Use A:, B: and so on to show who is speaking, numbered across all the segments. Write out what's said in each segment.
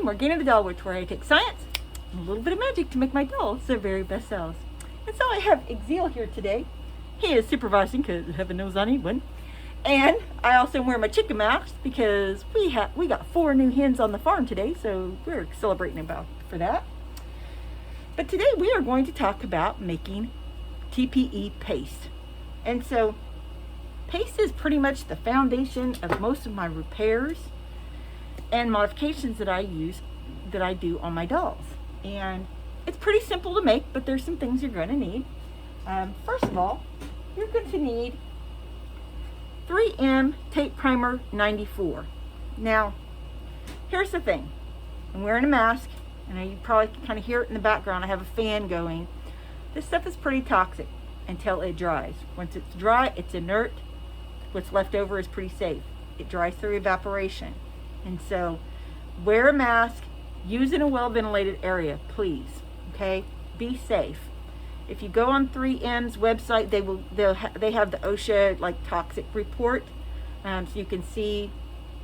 A: Morgana the Doll Witch, where I take science and a little bit of magic to make my dolls their very best selves. And so I have Exil here today. He is supervising because heaven knows I need one. And I also wear my chicken mask because we got 4 new hens on the farm today, so we're celebrating for that. But today we are going to talk about making TPE paste. And so paste is pretty much the foundation of most of my repairs and modifications that I do on my dolls. And it's pretty simple to make, but there's some things you're going to need. First of all, you're going to need 3M Tape Primer 94. Now, here's the thing. I'm wearing a mask, and you probably can kind of hear it in the background. I have a fan going. This stuff is pretty toxic until it dries. Once it's dry, it's inert. What's left over is pretty safe. It dries through evaporation. And so, wear a mask, use in a well-ventilated area, please. Okay? Be safe. If you go on 3M's website, they have the OSHA toxic report, so you can see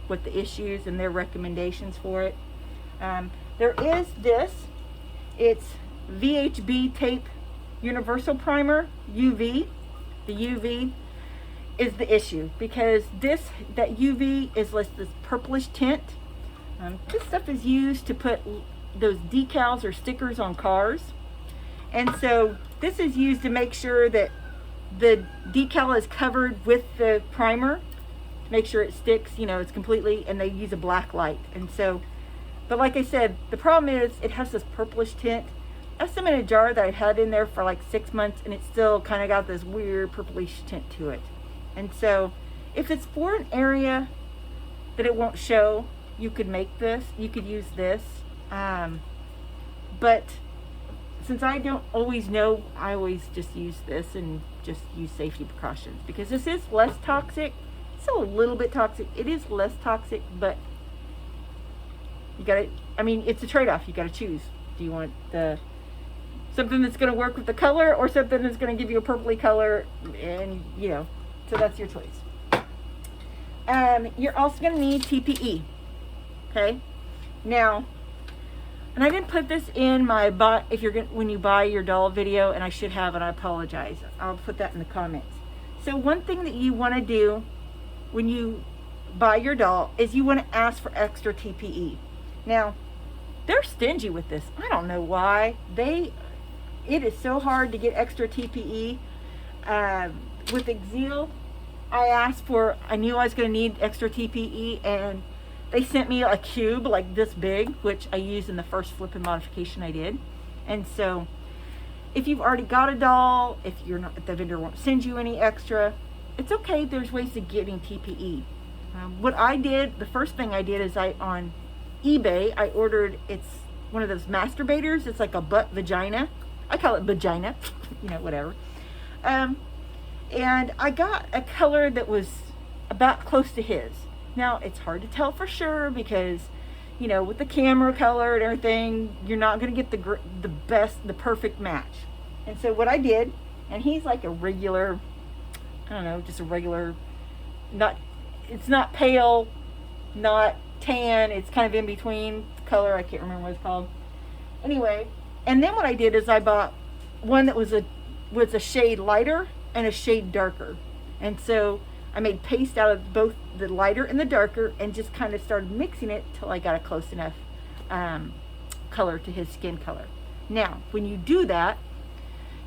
A: what the issues and their recommendations for it. There is this. It's VHB Tape Universal Primer UV. The UV is the issue because that UV is like this purplish tint. This stuff is used to put those decals or stickers on cars, and so this is used to make sure that the decal is covered with the primer to make sure it sticks, it's completely, and they use a black light. And so, but like I said, the problem is it has this purplish tint. I have some in a jar that I had in there for 6 months, and it still kind of got this weird purplish tint to it. And so if it's for an area that it won't show, you could make this, you could use this. But since I don't always know, I always just use this and just use safety precautions because this is less toxic. It's still a little bit toxic. It is less toxic, but you gotta, it's a trade-off. You gotta choose. Do you want something that's gonna work with the color or something that's gonna give you a purpley color? And so that's your choice. You're also gonna need TPE. Okay. Now, and I didn't put this in my when you buy your doll video, and I should have, and I apologize. I'll put that in the comments. So one thing that you want to do when you buy your doll is you want to ask for extra TPE. Now, they're stingy with this. I don't know why. It is so hard to get extra TPE. With Exil, I knew I was going to need extra TPE, and they sent me a cube like this big, which I used in the first flipping modification I did. And so if you've already got a doll, if the vendor won't send you any extra, it's okay. There's ways of getting TPE. What I did, the first thing I did is on eBay, I ordered, it's one of those masturbators. It's like a butt vagina. I call it vagina, whatever. And I got a color that was about close to his. Now, it's hard to tell for sure because, with the camera color and everything, you're not going to get the perfect match. And so what I did, and he's like a regular, just a regular, it's not pale, not tan, it's kind of in between color. I can't remember what it's called. Anyway, and then what I did is I bought one that was a shade lighter and a shade darker. And so I made paste out of both the lighter and the darker and just kind of started mixing it till I got a close enough color to his skin color. Now, when you do that,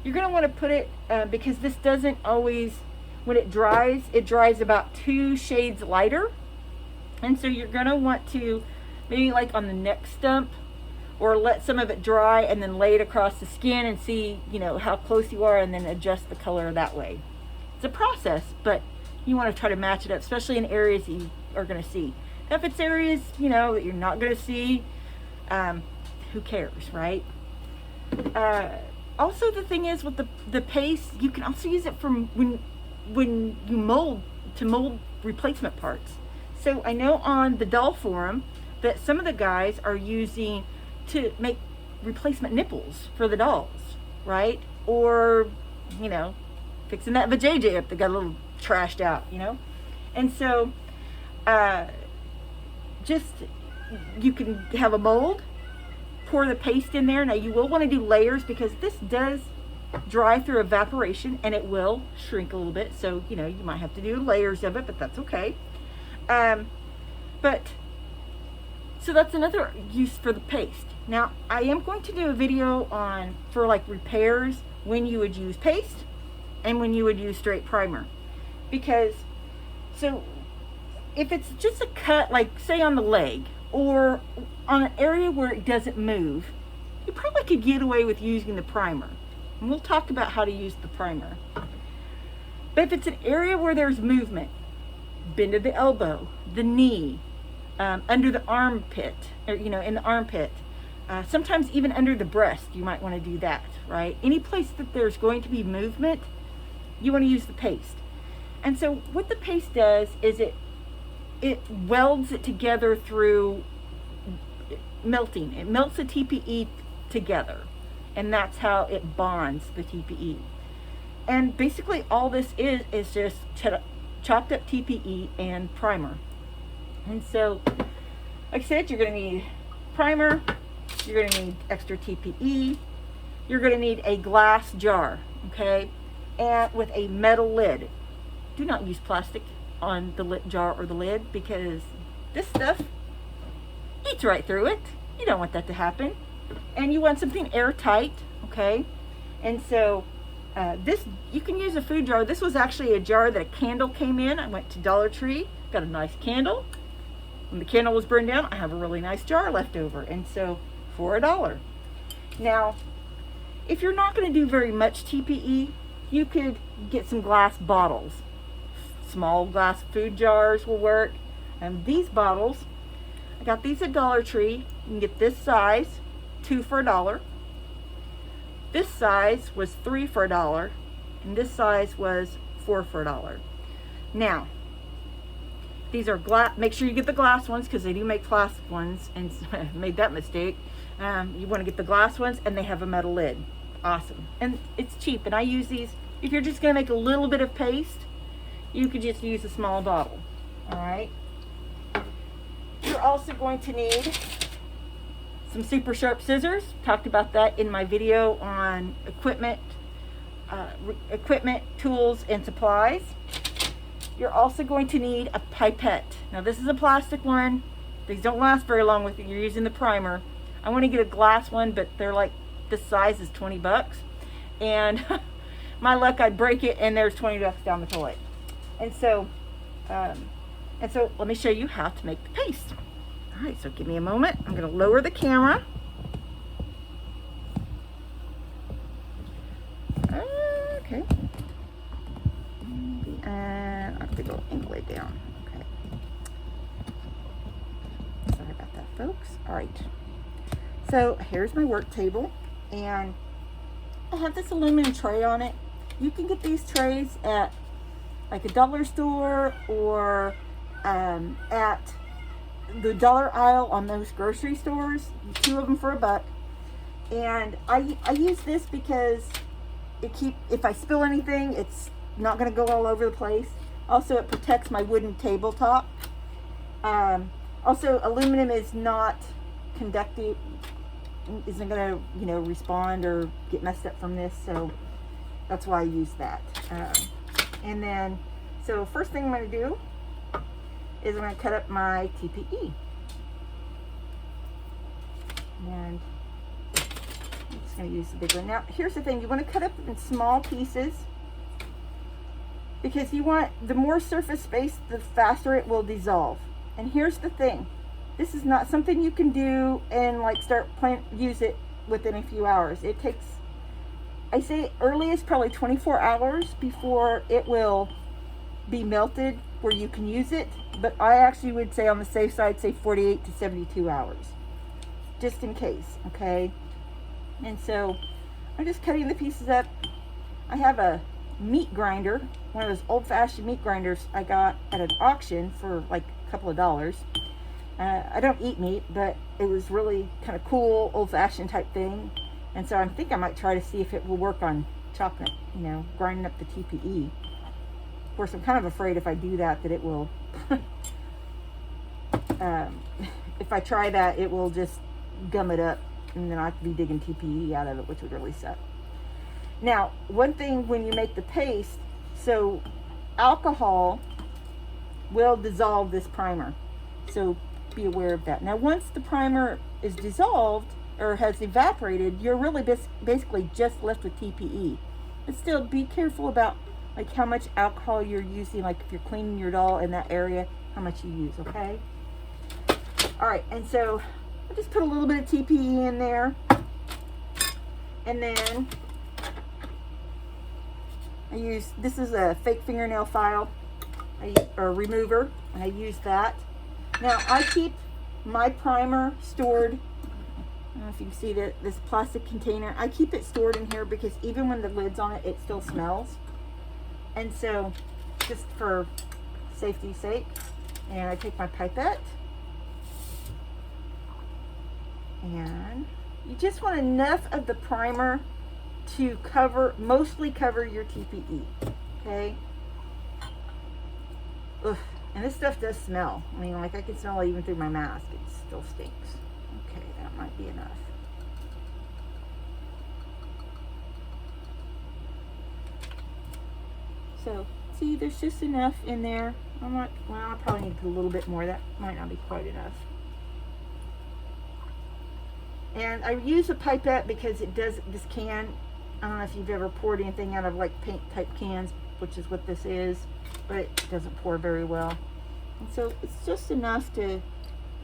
A: you're going to want to put it, because this doesn't always, when it dries about 2 shades lighter. And so you're going to want to, maybe on the neck stump, or let some of it dry and then lay it across the skin and see, how close you are, and then adjust the color that way. It's a process, but you want to try to match it up, especially in areas that you are going to see. Now, if it's areas, that you're not going to see, who cares, right? Also, the thing is with the paste, you can also use it from when you mold replacement parts. So I know on the doll forum that some of the guys are using to make replacement nipples for the dolls, right? Or, fixing that vajayjay up that got a little trashed out, And so, just you can have a mold, pour the paste in there. Now you will want to do layers because this does dry through evaporation and it will shrink a little bit. So, you know, you might have to do layers of it, but that's okay. So that's another use for the paste. Now, I am going to do a video on, for like repairs, when you would use paste and when you would use straight primer. Because, so if it's just a cut, like say on the leg or on an area where it doesn't move, you probably could get away with using the primer. And we'll talk about how to use the primer. But if it's an area where there's movement, bend of the elbow, the knee, under the armpit, or you know, in the armpit, sometimes even under the breast, you might want to do that, right? Any place that there's going to be movement, you want to use the paste. And so what the paste does is it welds it together through melting. It melts the TPE together, and that's how it bonds the TPE. And basically all this is just chopped up TPE and primer. And so, like I said, you're going to need primer, you're going to need extra TPE, you're going to need a glass jar, okay, and with a metal lid. Do not use plastic on the jar or the lid because this stuff eats right through it. You don't want that to happen. And you want something airtight, okay? And so this, you can use a food jar. This was actually a jar that a candle came in. I went to Dollar Tree, got a nice candle. When the candle was burned down, I have a really nice jar left over. And so for $1. Now, if you're not going to do very much TPE, you could get some glass bottles. Small glass food jars will work. And these bottles, I got these at Dollar Tree. You can get this size, 2 for $1. This size was 3 for $1, and this size was 4 for $1. Now, these are glass. Make sure you get the glass ones because they do make plastic ones, and made that mistake. You want to get the glass ones, and they have a metal lid. Awesome, and it's cheap. And I use these. If you're just going to make a little bit of paste, you could just use a small bottle. All right. You're also going to need some super sharp scissors. Talked about that in my video on equipment, tools, and supplies. You're also going to need a pipette. Now this is a plastic one. These don't last very long with it. You're using the primer. I want to get a glass one, but they're like, this size is 20 bucks. And my luck, I'd break it and there's 20 bucks down the toilet. And so let me show you how to make the paste. All right, so give me a moment. I'm going to lower the camera. Okay. And I have to go all the way down. Okay. Sorry about that, folks. All right. So here's my work table, and I have this aluminum tray on it. You can get these trays at like a dollar store or at the dollar aisle on those grocery stores. 2 of them for $1. And I use this because if I spill anything, it's not going to go all over the place. Also, it protects my wooden tabletop. Also, aluminum is not conductive, isn't going to respond or get messed up from this, so that's why I use that. And then, so first thing I'm going to do is I'm going to cut up my TPE. And I'm just going to use the big one. Now, here's the thing. You want to cut up in small pieces because you want, the more surface space, the faster it will dissolve. And here's the thing. This is not something you can do and like use it within a few hours. It takes, I say earliest probably 24 hours before it will be melted where you can use it. But I actually would say on the safe side, say 48 to 72 hours, just in case, okay? And so I'm just cutting the pieces up. I have a meat grinder, one of those old-fashioned meat grinders I got at an auction for like a couple of dollars. I don't eat meat, but it was really kind of cool, old-fashioned type thing. And so I think I might try to see if it will work on chopping it, grinding up the TPE. Of course, I'm kind of afraid if I do that it will if I try that, it will just gum it up, and then I have to be digging TPE out of it, which would really suck. Now, one thing when you make the paste, so alcohol will dissolve this primer, so be aware of that. Now, once the primer is dissolved or has evaporated, you're really basically just left with TPE. But still, be careful about like how much alcohol you're using, like if you're cleaning your doll in that area, how much you use, okay? All right, and so I just put a little bit of TPE in there, and then I use, this is a fake fingernail file, or remover, and I use that. Now, I keep my primer stored, I don't know if you can see this plastic container. I keep it stored in here because even when the lid's on it, it still smells. And so, just for safety's sake, and I take my pipette, and you just want enough of the primer to mostly cover your TPE, okay? Ugh, and this stuff does smell. I mean, like I can smell it even through my mask. It still stinks. Okay, that might be enough. So, see, there's just enough in there. Well, I probably need to put a little bit more. That might not be quite enough. And I use a pipette because it does, this can, I don't know if you've ever poured anything out of like paint type cans, which is what this is, but it doesn't pour very well. And so it's just enough to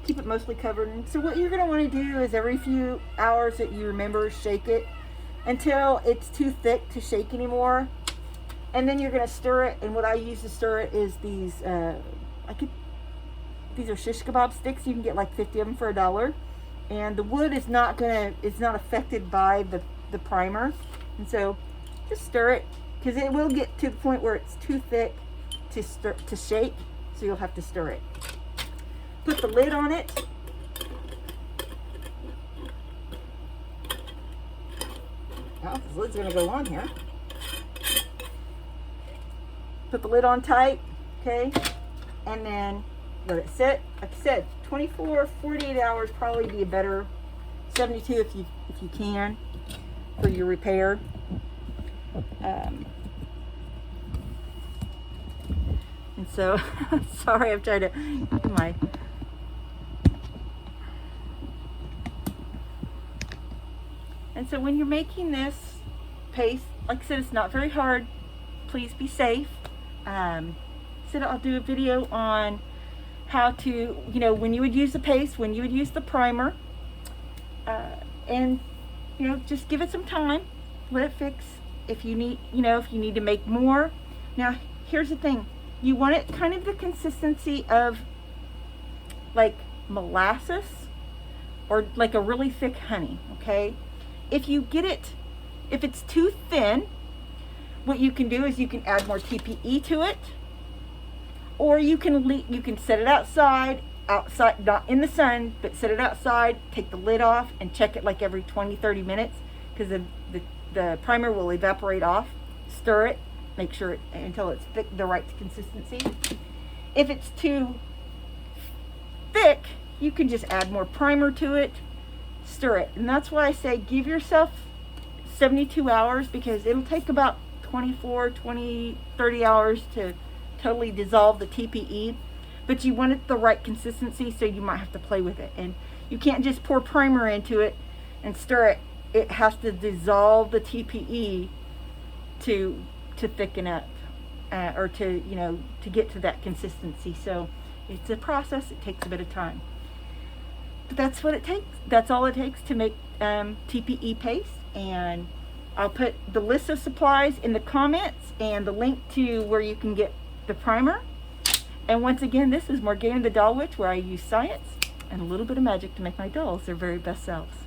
A: keep it mostly covered. And so what you're going to want to do is every few hours that you remember, shake it until it's too thick to shake anymore. And then you're going to stir it. And what I use to stir it is these, these are shish kebab sticks. You can get like 50 of them for $1. And the wood is not affected by the primer. And so just stir it, because it will get to the point where it's too thick to shake, so you'll have to stir it. Put the lid on it. Well, the lid's gonna go on here. Put the lid on tight, okay? And then let it sit. Like I said, 24, 48 hours probably be a better, 72 if you can, for your repair. And so, sorry, I'm trying to get my, and so when you're making this paste, like I said, it's not very hard. Please be safe. Said I'll do a video on how to, when you would use the paste, when you would use the primer, and just give it some time, let it fix. If you need, if you need to make more. Now, here's the thing. You want it kind of the consistency of like molasses or like a really thick honey, okay? If it's too thin, what you can do is you can add more TPE to it, or you can set it outside, not in the sun, but set it outside, take the lid off, and check it like every 20-30 minutes, because the primer will evaporate off. Stir it, make sure until it's thick, the right consistency. If it's too thick, you can just add more primer to it, stir it. And that's why I say give yourself 72 hours, because it'll take about 24, 20, 30 hours to totally dissolve the TPE. But you want it the right consistency, so you might have to play with it. And you can't just pour primer into it and stir it. It has to dissolve the TPE to thicken up, or to get to that consistency. So it's a process. It takes a bit of time. But that's what it takes. That's all it takes to make TPE paste. And I'll put the list of supplies in the comments and the link to where you can get the primer. And once again, this is Morgana the Doll Witch, where I use science and a little bit of magic to make my dolls their very best selves.